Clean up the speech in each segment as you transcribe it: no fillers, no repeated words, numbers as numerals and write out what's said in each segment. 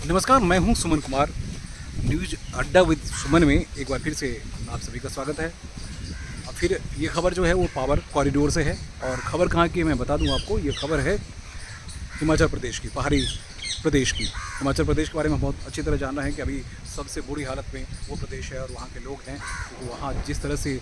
नमस्कार, मैं हूं सुमन कुमार। न्यूज़ अड्डा विद सुमन में एक बार फिर से आप सभी का स्वागत है। अब फिर ये खबर जो है वो पावर कॉरिडोर से है और ख़बर कहाँ की है मैं बता दूं आपको। ये खबर है हिमाचल प्रदेश की, पहाड़ी प्रदेश की। हिमाचल प्रदेश के बारे में बहुत अच्छी तरह जान रहे हैं कि अभी सबसे बुरी हालत में वो प्रदेश है और वहाँ के लोग हैं। तो वहाँ जिस तरह से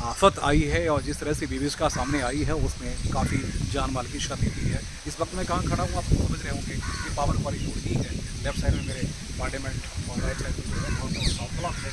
आफत आई है और जिस तरह से विभीषिका सामने आई है उसमें काफ़ी जान माल की क्षति हुई है। इस वक्त मैं कहाँ खड़ा हूँ आप समझ रहे होंगे कि पावर कॉरिडोर ही है। लेफ्ट साइड में मेरे पार्लियामेंट और राइट साइड में जो है बहुत साउथ ब्लॉक है,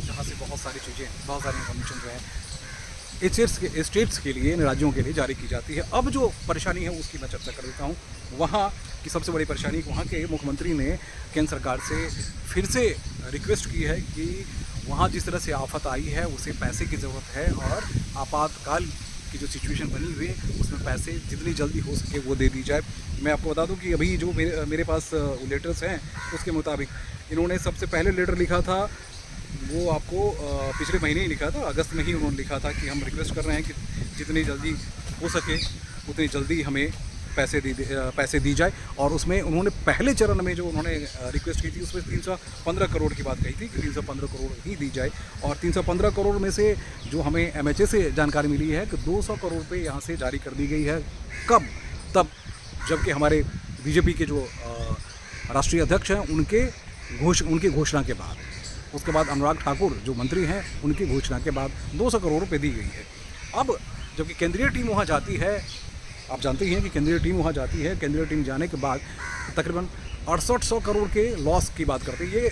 जहाँ से बहुत सारी चीज़ें, बहुत सारी इन्फॉर्मेशन जो है स्टेट्स के लिए, इन राज्यों के लिए जारी की जाती है। अब जो परेशानी है उसकी मैं चर्चा कर देता हूँ। वहाँ की सबसे बड़ी परेशानी, वहाँ के मुख्यमंत्री ने केंद्र सरकार से फिर से रिक्वेस्ट की है कि वहाँ जिस तरह से आफत आई है उसे पैसे की ज़रूरत है और आपातकाल की जो सिचुएशन बनी हुई है उसमें पैसे जितनी जल्दी हो सके वो दे दी जाए। मैं आपको बता दूं कि अभी जो मेरे पास लेटर्स हैं उसके मुताबिक इन्होंने सबसे पहले लेटर लिखा था वो आपको पिछले महीने ही लिखा था, अगस्त में ही उन्होंने लिखा था कि हम रिक्वेस्ट कर रहे हैं कि जितनी जल्दी हो सके उतनी जल्दी हमें पैसे दी जाए। और उसमें उन्होंने पहले चरण में जो उन्होंने रिक्वेस्ट की थी उसमें 315 करोड़ की बात कही थी कि 315 करोड़ ही दी जाए। और 315 करोड़ में से जो हमें एमएचए से जानकारी मिली है कि 200 करोड़ रुपये यहाँ से जारी कर दी गई है। कब? तब जबकि हमारे बीजेपी के जो राष्ट्रीय अध्यक्ष हैं उनकी घोषणा के बाद, उसके बाद अनुराग ठाकुर जो मंत्री हैं उनकी घोषणा के बाद 200 करोड़ रुपये दी गई है। अब जबकि केंद्रीय टीम वहाँ जाती है, आप जानते ही हैं कि केंद्रीय टीम वहाँ जाती है, केंद्रीय टीम जाने के बाद तकरीबन 6800 करोड़ के लॉस की बात करते हैं। ये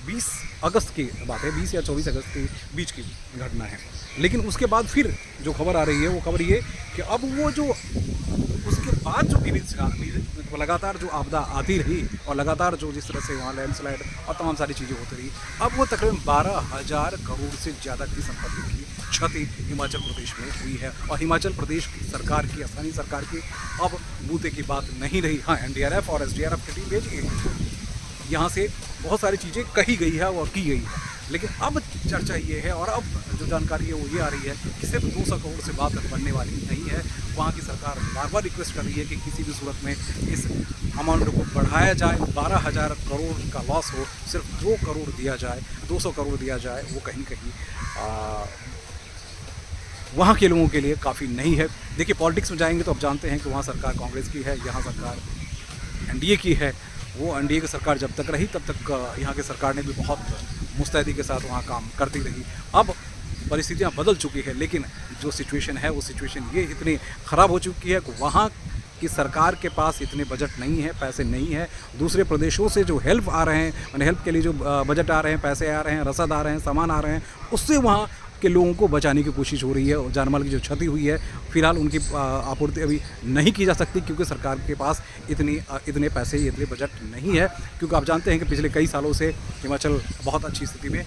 20 अगस्त की बात है, 20 या 24 अगस्त के बीच की घटना है। लेकिन उसके बाद फिर जो खबर आ रही है वो खबर ये कि अब वो जो उसके बाद जो लगातार जो आपदा आती रही और लगातार जो जिस तरह से वहाँ लैंडस्लाइड और तमाम सारी चीज़ें होती रही, अब वो तकरीबन 12,000 करोड़ से ज़्यादा की संपत्ति की क्षति हिमाचल प्रदेश में हुई है। और हिमाचल प्रदेश की सरकार की, स्थानीय सरकार की अब बूते की बात नहीं रही। हाँ, एनडीआरएफ और एसडीआरएफ की टीम भेजी गई, यहाँ से बहुत सारी चीज़ें कही गई है और की गई है। लेकिन अब चर्चा ये है और अब जो जानकारी है वो ये आ रही है कि सिर्फ 200 करोड़ से बात बनने वाली नहीं है। वहाँ की सरकार बार बार रिक्वेस्ट कर रही है कि किसी भी सूरत में इस अमाउंट को बढ़ाया जाए। 12,000 करोड़ का लॉस हो, सिर्फ 2 करोड़ दिया जाए, 200 करोड़ दिया जाए, वो कहीं कहीं वहाँ के लोगों के लिए काफ़ी नहीं है। देखिए, पॉलिटिक्स में जाएंगे तो अब जानते हैं कि वहाँ सरकार कांग्रेस की है, यहाँ सरकार एनडीए की है। वो एनडीए की सरकार जब तक रही तब तक यहाँ की सरकार ने भी बहुत मुस्तैदी के साथ वहाँ काम करती रही। अब परिस्थितियाँ बदल चुकी है, लेकिन जो सिचुएशन है वो सिचुएशन ये इतनी ख़राब हो चुकी है कि वहाँ की सरकार के पास इतने बजट नहीं है, पैसे नहीं है। दूसरे प्रदेशों से जो हेल्प आ रहे हैं, मैंने हेल्प के लिए जो बजट आ रहे हैं, पैसे आ रहे हैं, रसद आ रहे हैं, सामान आ रहे हैं, उससे वहाँ के लोगों को बचाने की कोशिश हो रही है। और जानमाल की जो क्षति हुई है फिलहाल उनकी आपूर्ति अभी नहीं की जा सकती क्योंकि सरकार के पास इतने पैसे, इतने बजट नहीं है। क्योंकि आप जानते हैं कि पिछले कई सालों से हिमाचल बहुत अच्छी स्थिति में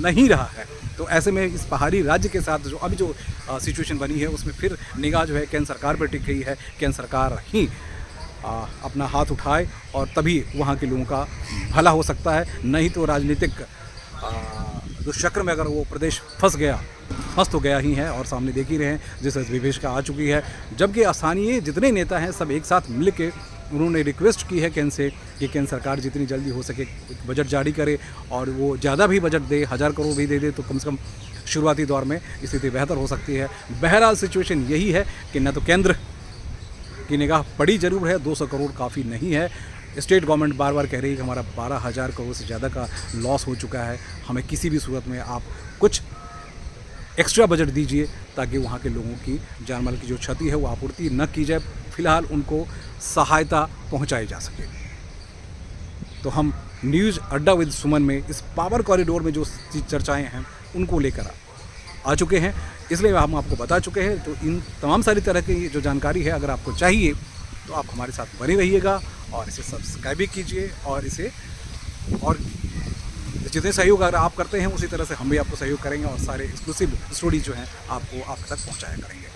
नहीं रहा है। तो ऐसे में इस पहाड़ी राज्य के साथ जो अभी जो सिचुएशन बनी है उसमें फिर निगाह जो है केंद्र सरकार पर टिक गई है। केंद्र सरकार ही अपना हाथ उठाए और तभी वहाँ के लोगों का भला हो सकता है। नहीं तो राजनीतिक दुष्चक्र में अगर वो प्रदेश फंस तो गया ही है। और सामने देख ही रहे हैं जिस विभीषिका आ चुकी है। जबकि स्थानीय जितने नेता हैं सब एक साथ मिल के उन्होंने रिक्वेस्ट की है केंद्र से कि केंद्र सरकार जितनी जल्दी हो सके बजट जारी करे और वो ज़्यादा भी बजट दे, 1000 करोड़ भी दे तो कम से कम शुरुआती दौर में स्थिति बेहतर हो सकती है। बहरहाल सिचुएशन यही है कि न तो केंद्र की निगाह पड़ी जरूर है, 200 करोड़ काफ़ी नहीं है। स्टेट गवर्नमेंट बार बार कह रही है कि हमारा 12,000 करोड़ से ज़्यादा का लॉस हो चुका है, हमें किसी भी सूरत में आप कुछ एक्स्ट्रा बजट दीजिए ताकि वहाँ के लोगों की जानमाल की जो क्षति है वो आपूर्ति न की जाए, फिलहाल उनको सहायता पहुँचाई जा सके। तो हम न्यूज़ अड्डा विद सुमन में इस पावर कॉरिडोर में जो चर्चाएँ हैं उनको लेकर आ चुके हैं, इसलिए हम आपको बता चुके हैं। तो इन तमाम सारी तरह की जो जानकारी है अगर आपको चाहिए तो आप हमारे साथ बने रहिएगा और इसे सब्सक्राइब भी कीजिए और जितने सहयोग अगर आप करते हैं उसी तरह से हम भी आपको सहयोग करेंगे और सारे एक्सक्लूसिव स्टोरी जो हैं आपको आप तक पहुंचाया करेंगे।